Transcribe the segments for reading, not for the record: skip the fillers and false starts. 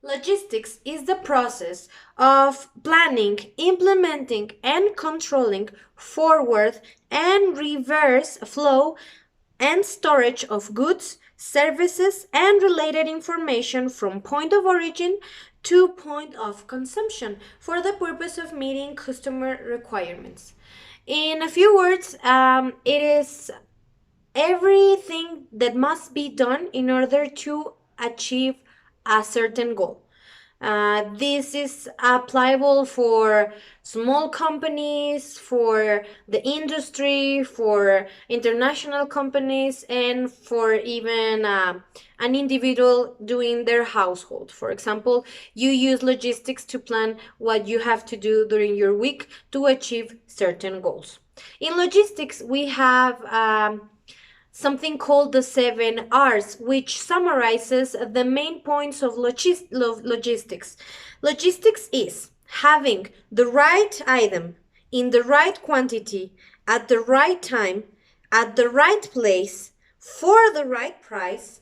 Logistics is the process of planning, implementing, and controlling forward and reverse flow and storage of goods, services, and related information from point of origin to point of consumption for the purpose of meeting customer requirements. In a few words, it is everything that must be done in order to achieve a certain goal. This is applicable for small companies, for the industry, for international companies, and for even an individual doing their household. For example, you use logistics to plan what you have to do during your week to achieve certain goals. In logistics, we have something called the 7 R's, which summarizes the main points of logistics. Logistics is having the right item in the right quantity at the right time, at the right place, for the right price,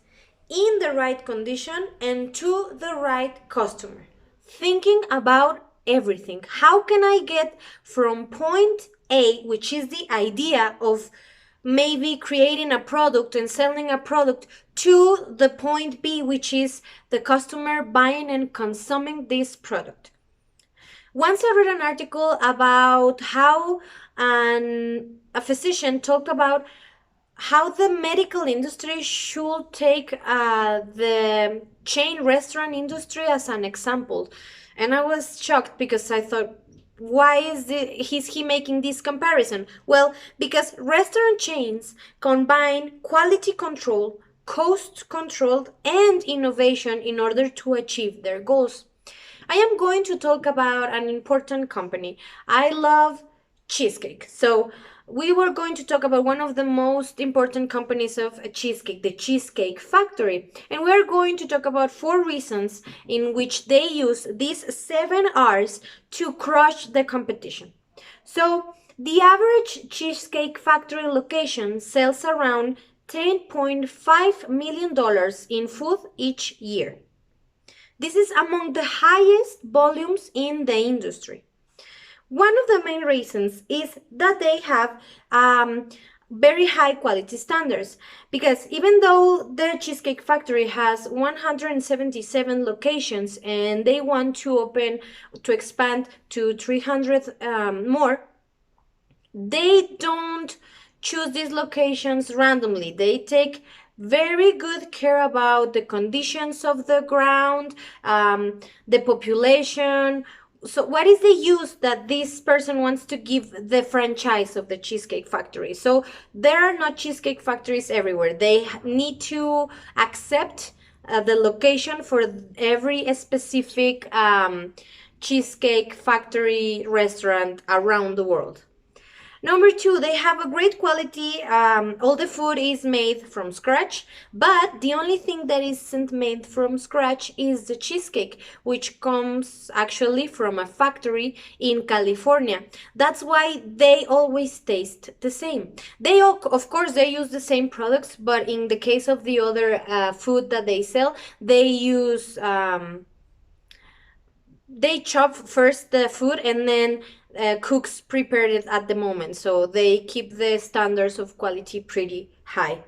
in the right condition, and to the right customer. Thinking about everything. How can I get from point A, which is the idea of maybe creating a product and selling a product, to the point B, which is the customer buying and consuming this product. Once I read an article about how a physician talked about how the medical industry should take the chain restaurant industry as an example. And I was shocked because I thought, why is he making this comparison? Well, because restaurant chains combine quality control, cost control, and innovation in order to achieve their goals. I am going to talk about an important company. I love cheesecake. So we were going to talk about one of the most important companies of cheesecake, the Cheesecake Factory. And we're going to talk about 4 reasons in which they use these 7 R's to crush the competition. So the average Cheesecake Factory location sells around $10.5 million in food each year. This is among the highest volumes in the industry. One of the main reasons is that they have very high quality standards, because even though the Cheesecake Factory has 177 locations and they want to expand to 300 more, they don't choose these locations randomly. They take very good care about the conditions of the ground, the population. So what is the use that this person wants to give the franchise of the Cheesecake Factory? So there are not cheesecake factories everywhere. They need to accept the location for every specific Cheesecake Factory restaurant around the world. Number 2, they have a great quality. All the food is made from scratch, but the only thing that isn't made from scratch is the cheesecake, which comes actually from a factory in California. That's why they always taste the same. They of course they use the same products, but in the case of the other food that they sell, they use they chop first the food and then cooks prepared it at the moment, so they keep the standards of quality pretty high.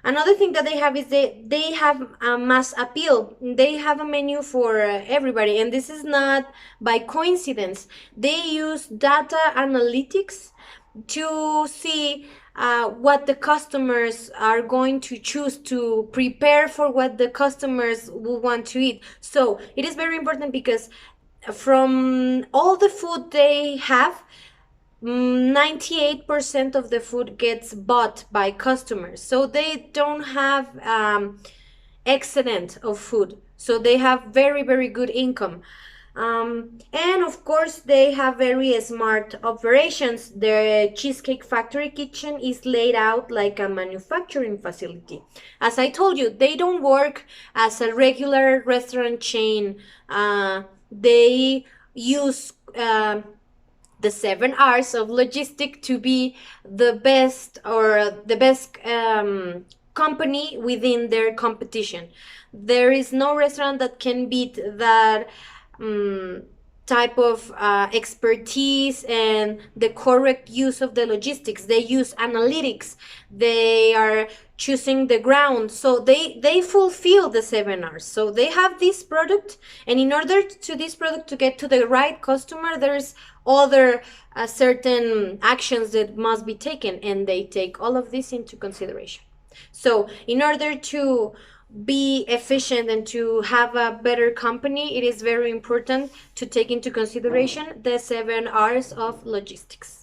Another thing that they have is they have a mass appeal. They have a menu for everybody, and this is not by coincidence. They use data analytics to see what the customers are going to choose to prepare for what the customers will want to eat. So it is very important because from all the food they have, 98% of the food gets bought by customers. So they don't have excedent of food. So they have very, very good income. And of course, they have very smart operations. The Cheesecake Factory kitchen is laid out like a manufacturing facility. As I told you, they don't work as a regular restaurant chain. They use the 7 R's of logistic to be the best, or the best company within their competition. There is no restaurant that can beat that type of expertise and the correct use of the logistics. They use analytics. They are choosing the ground, so they fulfill the 7 R's. So they have this product, and in order to this product to get to the right customer, there's other certain actions that must be taken, and they take all of this into consideration. So in order to be efficient and to have a better company, it is very important to take into consideration the 7 R's of logistics.